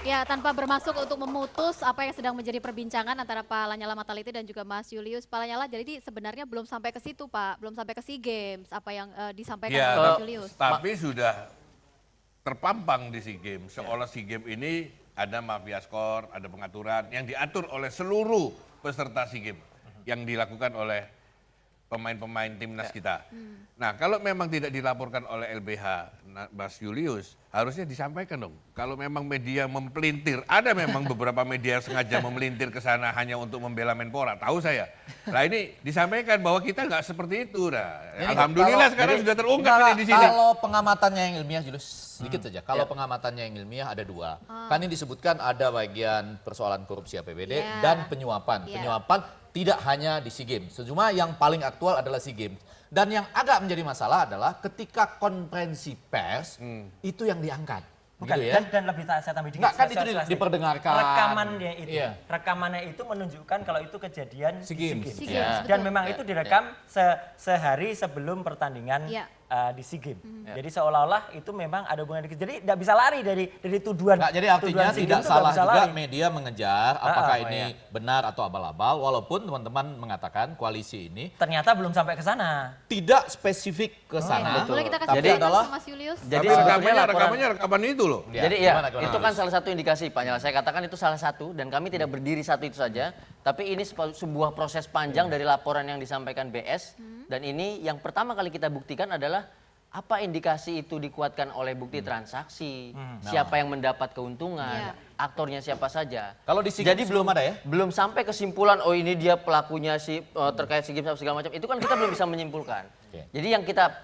Ya, tanpa bermasuk untuk memutus apa yang sedang menjadi perbincangan antara Pak Lanyala Mataliti dan juga Mas Julius. Pak Lanyala, jadi sebenarnya belum sampai ke situ, Pak. Belum sampai ke SEA Games, apa yang disampaikan Ya, oleh Mas Julius. tapi sudah terpampang di SEA Games. Seolah SEA Games ini ada mafia skor, ada pengaturan yang diatur oleh seluruh peserta SEA Games yang dilakukan oleh pemain-pemain timnas kita. Nah, kalau memang tidak dilaporkan oleh LBH, Mas Julius, harusnya disampaikan dong. Kalau memang media mempelintir, ada memang beberapa media yang sengaja memelintir ke sana hanya untuk membela Menpora, tahu saya. Nah ini disampaikan bahwa kita nggak seperti itu. Nah, alhamdulillah sekarang sudah terungkap ini di sini. Kalau pengamatannya yang ilmiah, Julius, sedikit saja. Kalau pengamatannya yang ilmiah ada dua. Kan ini disebutkan ada bagian persoalan korupsi APBD dan penyuapan. Penyuapan tidak hanya di SEA Games. Cuma yang paling aktual adalah SEA Games. Dan yang agak menjadi masalah adalah ketika konferensi pers itu yang diangkat. Bukan, Gitu ya? dan lebih saya tambah dikit. Enggak, kan itu diperdengarkan. Rekamannya itu, Iya. rekamannya itu menunjukkan kalau itu kejadian SEA di Games. SEA Iya. Games, Dan betul. memang itu direkam sehari sebelum pertandingan Iya. di SEA Games. Jadi seolah-olah itu memang ada hubungan dikit. Jadi tidak bisa lari dari tuduhan. Nggak, jadi artinya tuduhan SEA tidak Games itu salah bisa juga lari. media mengejar apakah ini iya. benar atau abal-abal. Walaupun teman-teman mengatakan koalisi ini Ternyata belum sampai ke sana. tidak spesifik ke sana. Boleh kita kasih Tapi penjelasan adalah ke Mas Julius? Jadi Tapi sebetulnya laporan, rekaman itu loh. Ya, jadi ya gimana, itu kan salah satu indikasi Pak Nyala. Saya katakan itu salah satu dan kami tidak berdiri satu itu saja. Tapi ini sebuah proses panjang dari laporan yang disampaikan BS. Dan ini yang pertama kali kita buktikan adalah apa indikasi itu dikuatkan oleh bukti transaksi, siapa yang mendapat keuntungan, aktornya siapa saja. Kalau di SEA Jadi Games belum ada ya? Belum sampai kesimpulan oh ini dia pelakunya terkait SEA Games segala macam. Itu kan kita belum bisa menyimpulkan. Jadi yang kita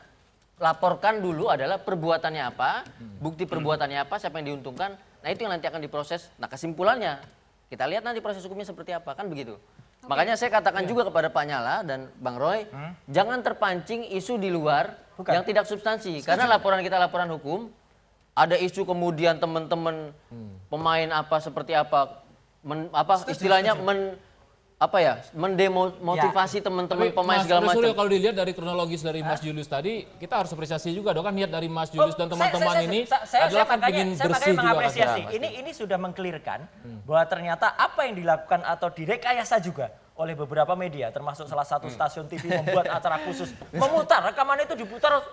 laporkan dulu adalah perbuatannya apa, bukti perbuatannya apa, siapa yang diuntungkan. Nah itu yang nanti akan diproses. Nah kesimpulannya kita lihat nanti proses hukumnya seperti apa, kan begitu. Makanya saya katakan juga kepada Pak Nyala dan Bang Roy, jangan terpancing isu di luar yang tidak substansi. Karena laporan kita laporan hukum, ada isu kemudian teman-teman pemain apa seperti apa, istilahnya mendemotivasi teman-teman pemain segala Mas Suryo, macam. kalau dilihat dari kronologis dari Mas Julius tadi, kita harus apresiasi juga dong kan niat dari Mas Julius dan teman-teman ini adalah kan ingin bersih juga. mengapresiasi. Ini sudah mengklirkan bahwa ternyata apa yang dilakukan atau direkayasa juga oleh beberapa media, termasuk salah satu stasiun TV membuat acara khusus, memutar rekaman itu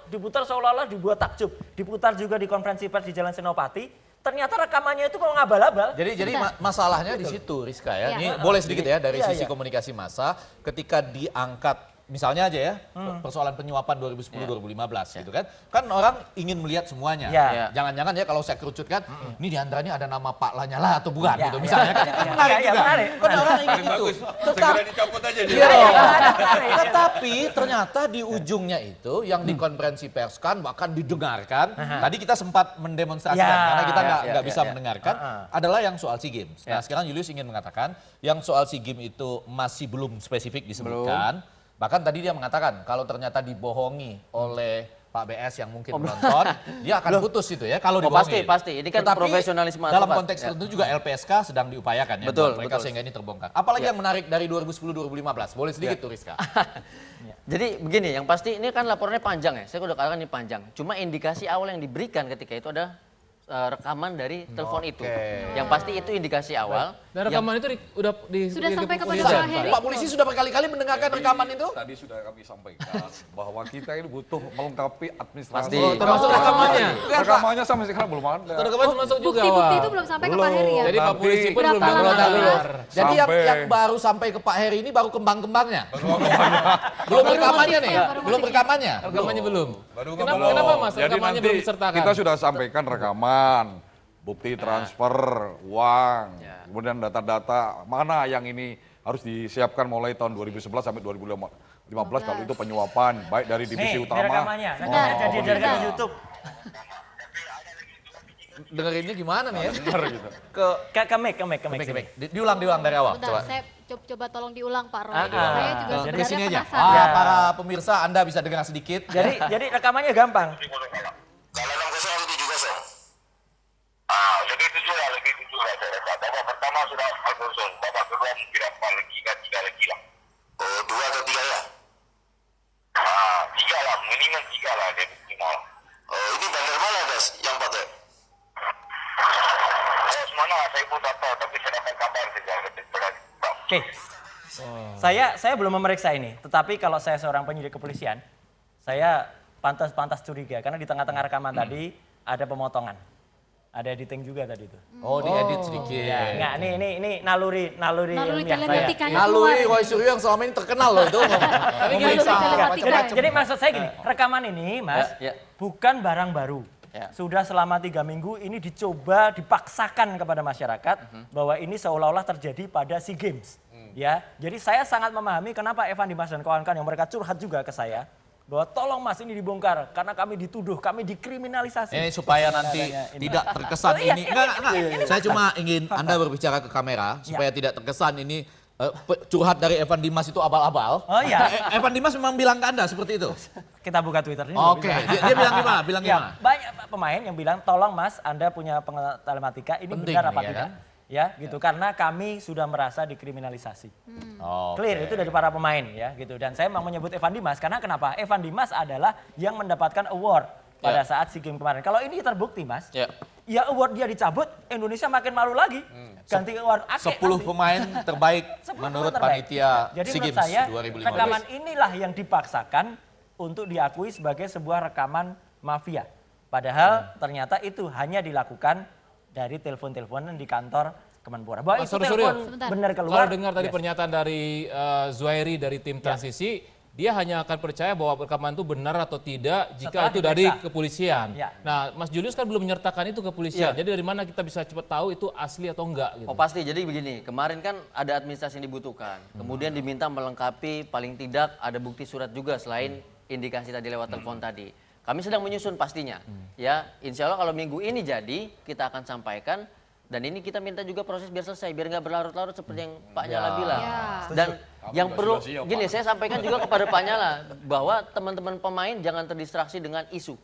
diputar seolah-olah dibuat takjub, diputar juga di konferensi pers di Jalan Senopati. Ternyata rekamannya itu mau ngabal-abal. Jadi masalahnya di situ, Rizka ya. Iya. Ini boleh sedikit ya dari Iya, sisi iya. komunikasi massa ketika diangkat misalnya aja ya persoalan penyuapan 2010-2015 gitu kan. Kan orang ingin melihat semuanya. Iya. Jangan-jangan ya kalau saya kerucutkan, ini di antara ini ada nama Pak Lanyala atau bukan Iya, gitu iya. misalnya kan. Itu menarik Iya, juga. menarik, Kan orang ingin Paling itu. bagus, segera dicopot aja dia. Iya. Tetapi ternyata di ujungnya itu yang di konferensi pers kan bahkan didengarkan. Tadi kita sempat mendemonstrasikan Ya, karena kita ya, nggak ya, bisa ya. mendengarkan adalah yang soal SEA Games. Nah sekarang Julius ingin mengatakan yang soal SEA Games itu masih belum spesifik disebutkan. Bahkan tadi dia mengatakan kalau ternyata dibohongi oleh Pak BS yang mungkin menonton, dia akan putus itu ya kalau dibohongi. Pasti. Ini kan Tetapi profesionalisme dalam Pak. konteks tertentu juga LPSK sedang diupayakan ya Betul, buat mereka betul. sehingga ini terbongkar. Apalagi yang menarik dari 2010-2015, boleh sedikit tuh Rizka. Jadi begini, yang pasti ini kan laporannya panjang ya. Saya udah katakan ini panjang. Cuma indikasi awal yang diberikan ketika itu ada rekaman dari telepon itu. Yang pasti itu indikasi awal. Dan rekaman itu Sudah sampai kepada kepolisian, Pak Heri? Pak polisi sudah berkali-kali mendengarkan rekaman itu. Tadi sudah kami sampaikan bahwa kita ini butuh melengkapi administrasi. Pasti. Oh, termasuk rekamannya. Rekamannya sampai sekarang belum ada. Rekaman termasuk juga. Bukti-bukti Wah. itu belum sampai ke Pak Heri ya? Jadi Pak Nanti- polisi pun belum Berapa lama dengar. Jadi Sampai- yang baru sampai ke Pak Heri ini baru kembang-kembangnya. Belum rekamannya nih, motifnya, baru belum motifnya. rekamannya. Rekamannya belum. Baru Kenapa Mas Jadi rekamannya nanti belum disertakan? kita sudah sampaikan rekaman, bukti transfer, uang, kemudian data-data mana yang ini harus disiapkan mulai tahun 2011 sampai 2015 kalau itu penyuapan, baik dari divisi Nih, ini utama. rekamannya. Nanti ada diajarkan di YouTube. Dengerinnya gimana nih ya? Benar gitu. Ke mic sini. Diulang dari awal. Bentar, Coba. saya coba tolong diulang Pak Roy. Ah, ah. Saya juga Dari sebenarnya sini aja. penasaran. Ya. Para pemirsa Anda bisa dengar sedikit. Jadi rekamannya gampang. Kalau 60 atau 70? Lebih tujuh lah saya rasa. Babak pertama sudah 4-0, babak kedua mungkin 4 lagi kan 3 lagi lah. Oh, 2 atau 3 ya? 3 lah, minimal 3 lah dia final. Oh, ini bandar mana Das yang pakai? Oh, mana saya pun tak tahu, tapi saya dapat kabar saja. Oke. Saya belum memeriksa ini, tetapi kalau saya seorang penyidik kepolisian, saya pantas curiga karena di tengah-tengah rekaman tadi ada pemotongan. Ada editing juga tadi itu. Oh, diedit sedikit. Ya, enggak, ini naluri ilmiah saya. telematikanya Naluri keluar. Roy Suryo yang selama ini terkenal loh itu. Tapi Naluri telematika. Jadi maksud saya gini, rekaman ini Mas, Ya. bukan barang baru. Ya. Sudah selama 3 minggu ini dicoba dipaksakan kepada masyarakat bahwa ini seolah-olah terjadi pada SEA Games. Ya, jadi saya sangat memahami kenapa Evan Dimas dan kawan-kawan yang mereka curhat juga ke saya bahwa tolong Mas ini dibongkar karena kami dituduh, kami dikriminalisasi. Ini supaya nanti tidak terkesan Oh, iya, ini. Enggak. Saya cuma ingin Anda berbicara ke kamera supaya tidak terkesan ini curhat dari Evan Dimas itu abal-abal. Oh iya. Evan Dimas memang bilang ke Anda seperti itu. Kita buka Twitter ini. Oke, dia bilang gimana? Bilang Ya, gimana? banyak pemain yang bilang tolong Mas, Anda punya pengetahuan telematika ini Penting benar apa nih, ya tidak? kan? Ya, gitu. Karena kami sudah merasa dikriminalisasi. Oke. Clear itu dari para pemain ya gitu. Dan saya memang menyebut Evan Dimas karena kenapa? Evan Dimas adalah yang mendapatkan award pada saat SEA Games kemarin. Kalau ini terbukti Mas, ya award dia dicabut, Indonesia makin malu lagi. Ganti award Ake 10 nanti. pemain terbaik 10 menurut terbaik. panitia Jadi SEA menurut Games saya 2015. rekaman inilah yang dipaksakan untuk diakui sebagai sebuah rekaman mafia. Padahal ternyata itu hanya dilakukan dari telepon-teleponan di kantor Kemenpora. Bahwa Mas itu Suryo, telepon benar keluar. Kalau dengar tadi yes. pernyataan dari Zuhairi dari tim transisi, dia hanya akan percaya bahwa rekaman itu benar atau tidak jika Setelah itu dari diperiksa. kepolisian. Ya. Nah, Mas Julius kan belum menyertakan itu ke kepolisian. Ya. Jadi dari mana kita bisa cepat tahu itu asli atau enggak gitu. Oh pasti, jadi begini, kemarin kan ada administrasi yang dibutuhkan. Kemudian diminta melengkapi paling tidak ada bukti surat juga selain indikasi tadi lewat telepon tadi. Kami sedang menyusun pastinya. Ya, insya Allah kalau minggu ini jadi, kita akan sampaikan. Dan ini kita minta juga proses biar selesai, biar nggak berlarut-larut seperti yang Pak Nyala bilang. Dan yang perlu, gini saya sampaikan juga kepada Pak Nyala, bahwa teman-teman pemain jangan terdistraksi dengan isu.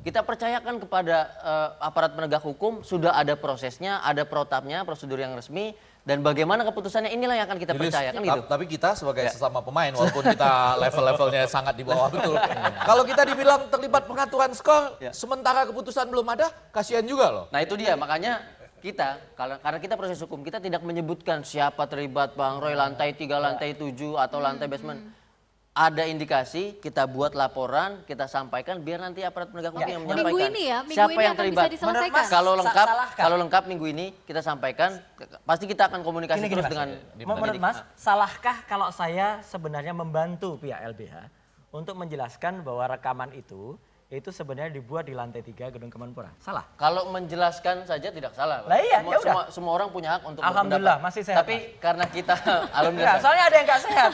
Kita percayakan kepada aparat penegak hukum, sudah ada prosesnya, ada protapnya, prosedur yang resmi, dan bagaimana keputusannya inilah yang akan kita percayakan gitu. Tapi kita sebagai sesama pemain, walaupun kita level-levelnya sangat di bawah betul. Kalau kita dibilang terlibat pengaturan skor, sementara keputusan belum ada, kasihan juga loh. Nah itu dia, makanya kita, karena kita proses hukum, kita tidak menyebutkan siapa terlibat, Bang Roy lantai 3, lantai 7, atau lantai basement. Ada indikasi, kita buat laporan, kita sampaikan, biar nanti aparat penegak hukum yang menyampaikan. Minggu ini ya, minggu siapa ini yang akan terlibat. bisa diselesaikan. Kalau lengkap minggu ini kita sampaikan, pasti kita akan komunikasi terus Mas. dengan Menurut Mas, salahkah kalau saya sebenarnya membantu pihak LBH untuk menjelaskan bahwa rekaman itu sebenarnya dibuat di lantai 3 gedung Kemenpora? Salah? Kalau menjelaskan saja tidak salah. Lah iya, ya udah. Semua orang punya hak untuk Alhamdulillah, berpendapat. masih sehat, Tapi karena kita, alhamdulillah. Enggak, soalnya ada yang nggak sehat.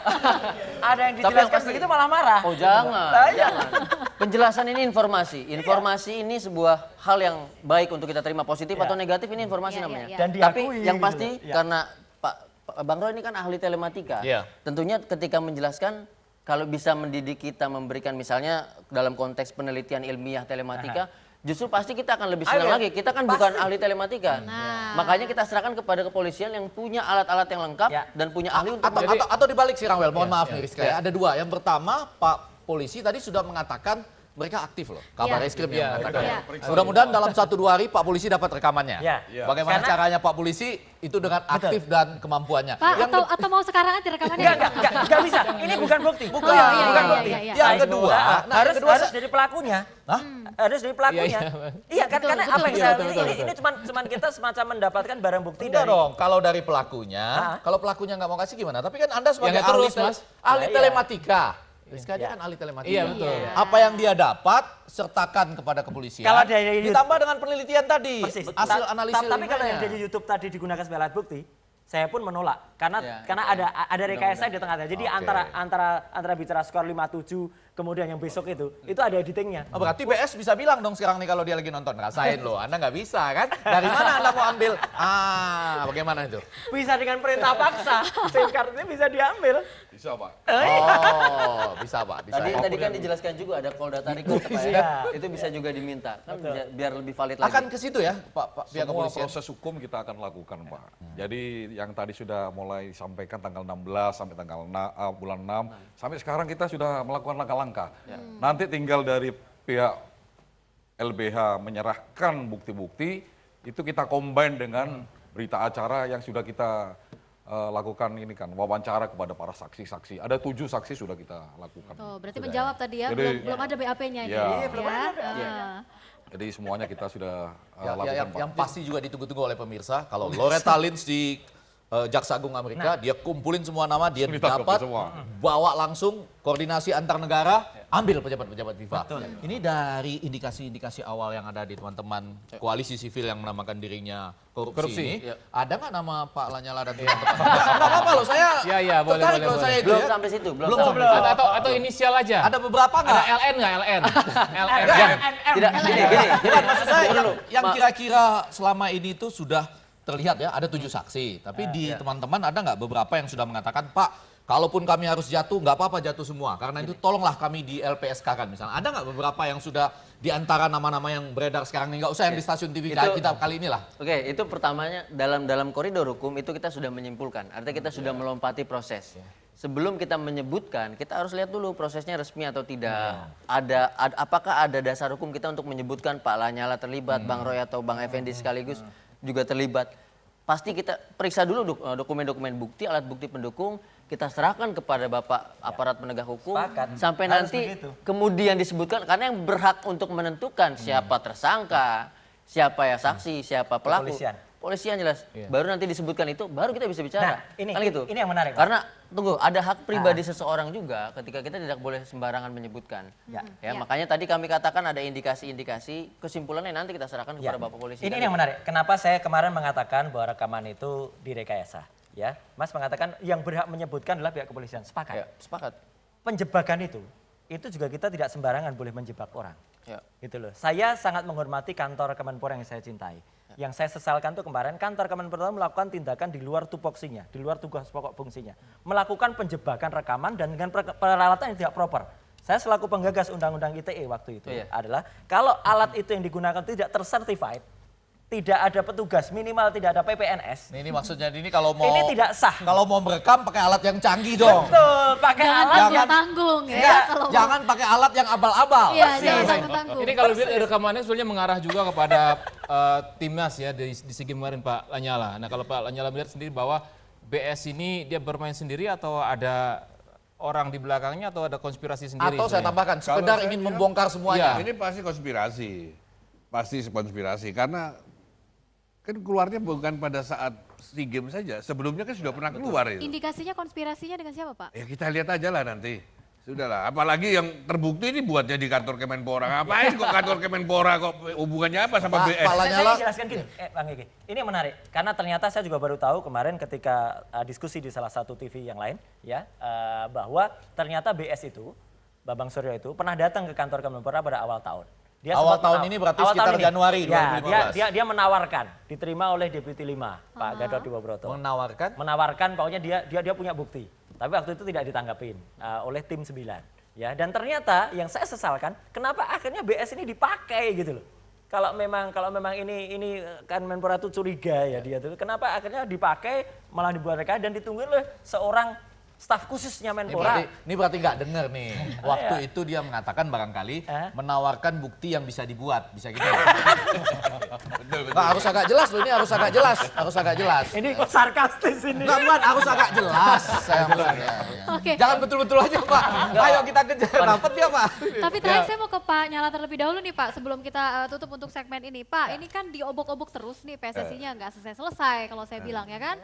Ada yang dijelaskan pasti- begitu malah marah. Oh jangan, Lah iya. jangan. Penjelasan ini informasi. Informasi ini sebuah hal yang baik untuk kita terima, positif atau negatif ini informasi Iya, namanya. iya, iya. Dan Tapi diakui yang gitu pasti loh. Iya. karena Bang Roy ini kan ahli telematika. Iya. Tentunya ketika menjelaskan kalau bisa mendidik kita memberikan misalnya dalam konteks penelitian ilmiah telematika, justru pasti kita akan lebih senang Ayo, lagi. Kita kan bukan ahli telematika. Makanya kita serahkan kepada kepolisian yang punya alat-alat yang lengkap Ya. dan punya ahli untuk Atau dibalik sih Rangwel, mohon maaf nih Rizka ya. Ada dua. Yang pertama, Pak Polisi tadi sudah mengatakan mereka aktif loh. Kabar Iya. Eskrim Iya, yang mengatakan. betul. Mudah-mudahan dalam 1-2 hari Pak Polisi dapat rekamannya. Iya. Bagaimana Karena- caranya Pak Polisi itu dengan aktif dan kemampuannya. Pak, Yang atau mau sekarang aja rekamannya? Enggak bisa. Ini bukan bukti. Bukan. Oh, iya, bukan iya, bukti. iya, iya. Yang Saya kedua, semua harus yang kedua harus dari pelakunya. Hah? Harus dari pelakunya. Iya, Iya kan, Betul, karena betul, apa yang betul, saya betul, ini betul. cuman kita semacam mendapatkan barang bukti Enggak dari dong, kalau dari pelakunya, kalau pelakunya nggak mau kasih gimana? Tapi kan Anda sebagai nggak terus, Mas. ahli Nah, iya. telematika. Rizka dia kan ahli telematika. Iya, betul. Apa yang dia dapat, sertakan kepada kepolisian. Kalau dari ditambah dengan penelitian tadi, Persis. hasil analisis Tapi kalau yang ilmiahnya. dari YouTube tadi digunakan sebagai alat bukti, saya pun menolak karena ada rekayasa di tengah. Jadi antara bicara skor 5-7 kemudian yang besok itu ada editingnya. Oh, berarti BS bisa bilang dong sekarang nih kalau dia lagi nonton, rasain loh, Anda nggak bisa kan? Dari mana Anda mau ambil? Bagaimana itu? Bisa dengan perintah paksa, SIM card-nya bisa diambil. Bisa Pak. Oh, bisa Pak, bisa. Tadi kan dijelaskan juga ada call data record Pak ya. Iya. Itu bisa juga diminta. Kan biar lebih valid lagi. Akan ke situ ya, Pak pihak Semua kepolisian. proses hukum kita akan lakukan, Pak. Jadi yang tadi sudah mulai disampaikan tanggal 16 sampai tanggal bulan 6, sampai sekarang kita sudah melakukan langkah-langkah. Nanti tinggal dari pihak LBH menyerahkan bukti-bukti, itu kita combine dengan berita acara yang sudah kita lakukan ini kan, wawancara kepada para saksi-saksi. Ada 7 saksi sudah kita lakukan. Oh, berarti menjawab tadi ya, Jadi- belum ada BAP-nya ini. Iya. Ya. belum ada. Jadi semuanya kita sudah Ya, lakukan. Pak. yang pasti juga ditunggu-tunggu oleh pemirsa, kalau Loretta Lynch di Jaksa Agung Amerika, dia kumpulin semua nama, dia Ditangkap dapat, semua. bawa langsung, koordinasi antar negara, ambil pejabat-pejabat FIFA. Ini dari indikasi-indikasi awal yang ada di teman-teman koalisi sivil yang menamakan dirinya korupsi ini, ada nggak nama Pak Lanyala dan teman-teman? Nggak apa-apa loh, saya Iya, boleh, tertarik boleh, loh boleh. saya itu Belum ya. sampai situ, belum Belum sampai sampai situ. Atau inisial aja. Ada beberapa Ada nggak? LN nggak LN? LN. Tidak, gini. Bukan, maksud saya Tunggu dulu. yang Ma- kira-kira selama ini tuh sudah terlihat ya, ada 7 saksi. Tapi di teman-teman ada nggak beberapa yang sudah mengatakan, Pak, kalaupun kami harus jatuh, nggak apa-apa jatuh semua. Karena itu tolonglah kami di LPSK kan misalnya. Ada nggak beberapa yang sudah di antara nama-nama yang beredar sekarang ini, nggak usah yang di stasiun TV kita kali inilah. Oke, itu pertamanya dalam koridor hukum itu kita sudah menyimpulkan. Artinya kita sudah melompati proses. Sebelum kita menyebutkan, kita harus lihat dulu prosesnya resmi atau tidak. Apakah ada dasar hukum kita untuk menyebutkan Pak Lanyala terlibat, Bang Roy atau Bang Effendi sekaligus juga terlibat. Pasti kita periksa dulu dokumen-dokumen bukti, alat bukti pendukung, kita serahkan kepada Bapak aparat penegak hukum. Sepakat. Sampai Harus nanti begitu. kemudian disebutkan, karena yang berhak untuk menentukan siapa tersangka, siapa ya saksi, siapa pelaku. Polisian jelas. Baru nanti disebutkan itu, baru kita bisa bicara. Nah, ini- Kan gitu. ini yang menarik, Pak. Karena tunggu, ada hak pribadi seseorang juga ketika kita tidak boleh sembarangan menyebutkan. Ya, makanya tadi kami katakan ada indikasi-indikasi, kesimpulannya nanti kita serahkan kepada Bapak Polisi. Ini yang menarik. Kenapa saya kemarin mengatakan bahwa rekaman itu direkayasa? Ya, Mas mengatakan yang berhak menyebutkan adalah pihak kepolisian. Sepakat. Ya, sepakat. Penjebakan itu juga kita tidak sembarangan boleh menjebak orang. Ya. Gitu loh. Saya sangat menghormati kantor Kemenpora yang saya cintai. Yang saya sesalkan tuh kemarin kantor Kemenpora melakukan tindakan di luar tupoksinya, di luar tugas pokok fungsinya. Melakukan penjebakan rekaman dan dengan peralatan yang tidak proper. Saya selaku penggagas Undang-Undang ITE waktu itu adalah kalau alat itu yang digunakan tidak tersertified, tidak ada petugas, minimal tidak ada PPNS. Ini maksudnya ini kalau mau Ini tidak sah. Kalau mau merekam pakai alat yang canggih dong. Betul, pakai Jangan alat tanggung-tanggung ya. Enggak, Kalau mau- jangan pakai alat yang abal-abal. Iya, jangan tanggung-tanggung. Ini kalau dilihat rekamannya sebenarnya mengarah juga kepada timnas ya di SEA Games kemarin Pak Lanyala. Nah kalau Pak Lanyala melihat sendiri bahwa BS ini dia bermain sendiri atau ada orang di belakangnya atau ada konspirasi sendiri? Atau saya sebenarnya? tambahkan, sekedar Kalau saya ingin bilang- membongkar semuanya. Ini pasti konspirasi karena kan keluarnya bukan pada saat SEA Games saja, sebelumnya kan sudah pernah keluar itu. Indikasinya konspirasinya dengan siapa, Pak? Ya kita lihat aja lah nanti. Sudahlah, apalagi yang terbukti ini buatnya di kantor Kemenpora. Ngapain kok kantor Kemenpora, kok hubungannya apa sama BS? Pak Lanyala. Saya jelaskan gini, Bang Gigi. Ini yang menarik karena ternyata saya juga baru tahu kemarin ketika diskusi di salah satu TV yang lain, ya, bahwa ternyata BS itu, Bambang Suryo itu pernah datang ke kantor Kemenpora pada awal tahun. Awal sempat tahun ini berarti sekitar Januari Ya, 2015. dia menawarkan, diterima oleh Deputi 5, Pak Gatot Dewabroto. Menawarkan, pokoknya dia punya bukti. Tapi waktu itu tidak ditanggapin oleh tim 9. Ya, dan ternyata yang saya sesalkan, kenapa akhirnya BS ini dipakai gitu loh. Kalau memang ini kan Menpora itu curiga ya dia tuh, kenapa akhirnya dipakai malah dibuat rekayasa dan ditungguin oleh seorang staf khususnya Menpora. Ini berarti nggak dengar nih. Waktu itu dia mengatakan barangkali menawarkan bukti yang bisa dibuat, bisa gitu. Betul. Nggak, harus agak jelas loh, ini harus agak jelas. Ini kok sarkastis ini. Nggak, bukan, harus agak jelas. Saya maksudnya. Oke. Jangan betul-betul aja Pak. Ayo kita kejar, dapat dia Pak. Tapi terakhir saya mau ke Pak Nyala terlebih dahulu nih Pak, sebelum kita tutup untuk segmen ini. Pak, ini kan diobok-obok terus nih PSSI-nya nggak selesai-selesai kalau saya bilang ya kan.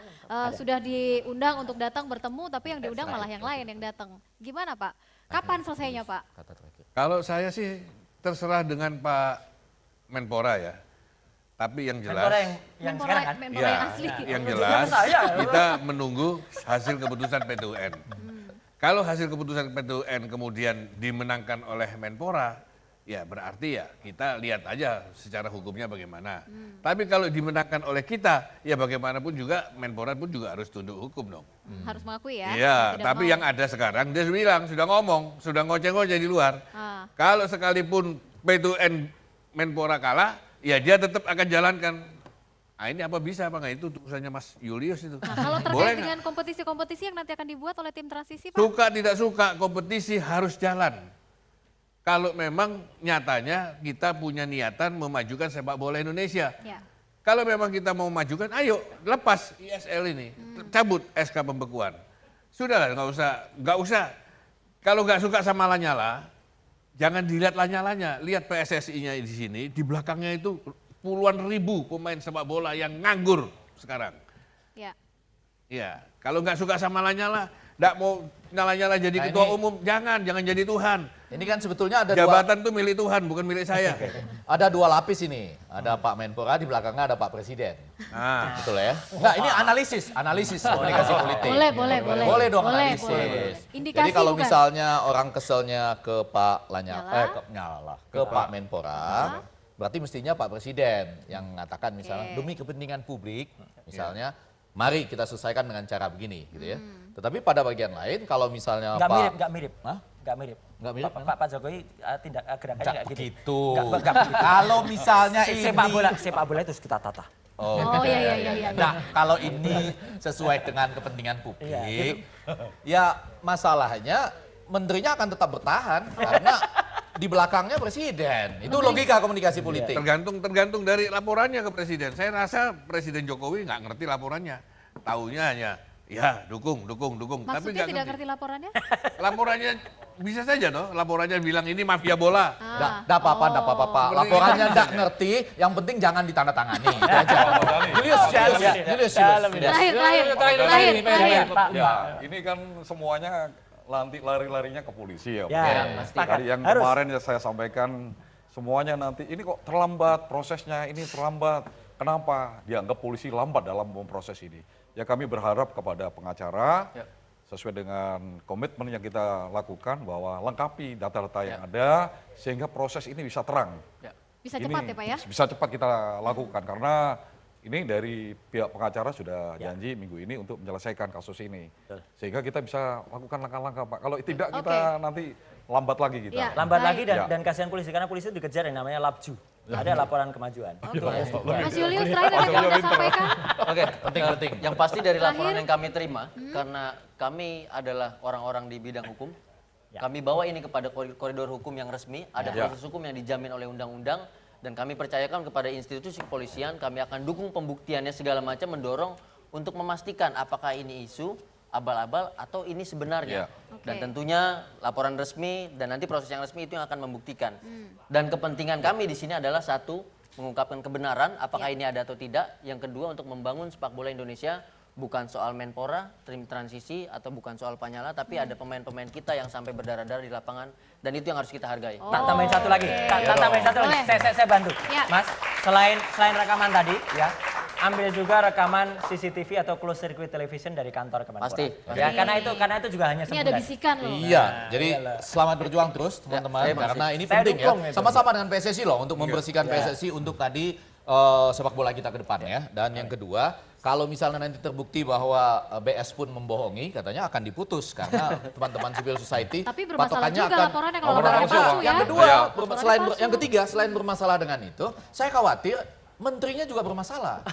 Sudah diundang untuk datang bertemu, tapi yang diundang malah yang lain yang datang. Gimana Pak? Kapan selesainya Pak? Kalau saya sih terserah dengan Pak Menpora ya. Tapi yang jelas, Menpora yang sekarang kan. Menpora yang asli. yang jelas kita menunggu hasil keputusan PT UN. Kalau hasil keputusan PT UN kemudian dimenangkan oleh Menpora, ya berarti ya kita lihat aja secara hukumnya bagaimana. Tapi kalau dimenangkan oleh kita, ya bagaimanapun juga Menpora pun juga harus tunduk hukum dong. Harus mengakui ya. Iya, Tidak tapi mau. yang ada sekarang dia bilang, sudah ngomong, sudah ngoceh-ngoceh di luar. Kalau sekalipun PT UN Menpora kalah, ya dia tetap akan jalankan. Nah ini apa bisa apa nggak, itu urusannya Mas Julius itu. Nah, kalau Boleh terkait nggak? dengan kompetisi-kompetisi yang nanti akan dibuat oleh tim transisi Pak? Suka tidak suka, kompetisi harus jalan. Kalau memang nyatanya kita punya niatan memajukan sepak bola Indonesia. Ya. Kalau memang kita mau majukan, ayo lepas ISL ini, cabut SK pembekuan. Sudahlah, nggak usah. Kalau nggak suka sama Lanyala, jangan dilihat Lanyalanya, lihat PSSI-nya di sini, di belakangnya itu puluhan ribu pemain sepak bola yang nganggur sekarang. Ya. Iya, kalau nggak suka sama Lanyala, nggak mau Lanyala jadi ketua umum, jangan jadi Tuhan. Ini kan sebetulnya ada Jabatan tuh milik Tuhan, bukan milik saya. ada dua lapis ini. Ada Pak Menpora, di belakangnya ada Pak Presiden. Nah, Betul ya? Enggak, ini analisis komunikasi politik. Boleh. Boleh dong Boleh, analisis. boleh. Indikasi Jadi kalau bukan? misalnya orang keselnya ke Pak Nyala. ke Pak Menpora, berarti mestinya Pak Presiden yang mengatakan misalnya demi kepentingan publik, misalnya mari kita selesaikan dengan cara begini, gitu ya. Tetapi pada bagian lain, kalau misalnya Nggak mirip. Hah? Nggak mirip. Nggak mirip? Pak Jokowi tindak gerakannya nggak gitu. Begitu. Nggak begitu. Kalau misalnya ini Sepak bola itu harus kita tata. Oh, iya. Nah, kalau ini sesuai dengan kepentingan publik, ya masalahnya menterinya akan tetap bertahan karena di belakangnya presiden. Itu logika komunikasi politik. tergantung dari laporannya ke Presiden. Saya rasa Presiden Jokowi nggak ngerti laporannya. Taunya hanya, ya dukung. Maksudnya tidak ngerti laporannya? Laporannya bisa saja laporannya bilang ini mafia bola. Nggak apa-apa, Pak. Laporannya nggak ngerti, yang penting jangan ditandatangani. Itu aja. Julius. Terakhir. Ya, ini kan semuanya nanti lari-larinya ke polisi ya. Pasti. Tadi yang kemarin saya sampaikan semuanya nanti ini kok terlambat prosesnya, ini terlambat. Kenapa? Dianggap polisi lambat dalam memproses ini. Ya kami berharap kepada pengacara sesuai dengan komitmen yang kita lakukan bahwa lengkapi data-data yang ada sehingga proses ini bisa terang. Bisa cepat ya Pak ya? Bisa cepat kita lakukan karena ini dari pihak pengacara sudah janji minggu ini untuk menyelesaikan kasus ini. Sehingga kita bisa lakukan langkah-langkah Pak. Kalau tidak kita nanti lambat lagi kita. Ya. Lambat Baik. lagi dan kasihan polisi karena polisi itu dikejar yang namanya labju. Ada laporan kemajuan. Mas Julius, terakhir ada yang Anda sampaikan? Oke, Penting. yang pasti dari laporan Terakhir. yang kami terima, karena kami adalah orang-orang di bidang hukum, kami bawa ini kepada koridor hukum yang resmi, ada proses hukum yang dijamin oleh undang-undang, dan kami percayakan kepada institusi kepolisian, kami akan dukung pembuktiannya segala macam, mendorong untuk memastikan apakah ini isu, abal-abal, atau ini sebenarnya. Dan tentunya laporan resmi dan nanti proses yang resmi itu yang akan membuktikan. Dan kepentingan kami di sini adalah satu, mengungkapkan kebenaran apakah ini ada atau tidak. Yang kedua, untuk membangun sepak bola Indonesia bukan soal Menpora, tim transisi, atau bukan soal Lanyala, tapi ada pemain-pemain kita yang sampai berdarah-darah di lapangan, dan itu yang harus kita hargai. Tambahin satu lagi. Tambahin satu lagi. Saya bantu. Mas, selain rekaman tadi, ya, ambil juga rekaman CCTV atau closed circuit television dari kantor Kemenpora. Pasti. Ya, karena itu juga hanya Ini ada sebulan. bisikan loh. Iya, jadi selamat berjuang terus teman-teman karena ini penting ya. dukung itu. Sama-sama dengan PSSI loh untuk membersihkan PSSI untuk tadi sepak bola kita ke depan ya. Dan yang kedua, kalau misalnya nanti terbukti bahwa BS pun membohongi, katanya akan diputus karena teman-teman civil society Tapi bermasalah patokannya juga akan laporannya kalau laporannya palsu ya. Yang kedua, Laporannya palsu. yang ketiga selain bermasalah dengan itu, saya khawatir menterinya juga bermasalah.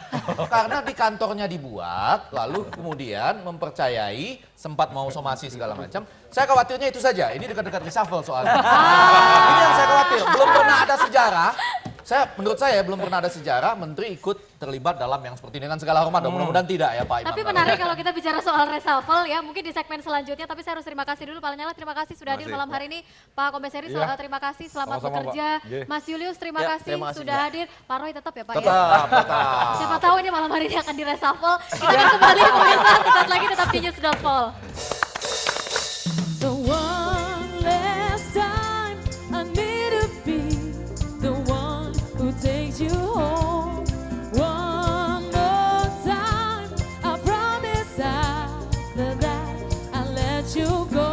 Karena di kantornya dibuat, lalu kemudian mempercayai, sempat mau somasi segala macam. Saya khawatirnya itu saja, ini dekat-dekat reshuffle soalnya. Ini yang saya khawatir, belum pernah ada sejarah. Menurut saya belum pernah ada sejarah menteri ikut terlibat dalam yang seperti ini dengan segala hormat. Mudah-mudahan tidak ya Pak Imam. Tapi menarik kalau kita bicara soal reshuffle ya, mungkin di segmen selanjutnya. Tapi saya harus terima kasih dulu Pak Lanyala, terima kasih sudah hadir malam hari ini. Pak Kombeseri, terima kasih, selamat Sama-sama, bekerja. Pak. Mas Julius, terima kasih terima kasih. sudah hadir. Pak Roy tetap ya Pak ya. Tetap. Siapa tahu ini malam hari ini akan di reshuffle. Kita akan kembali pemirsa, sesaat lagi tetap di News Downfall. So one last time, I need to be the one who takes you home. One more time, I promise after that I'll let you go.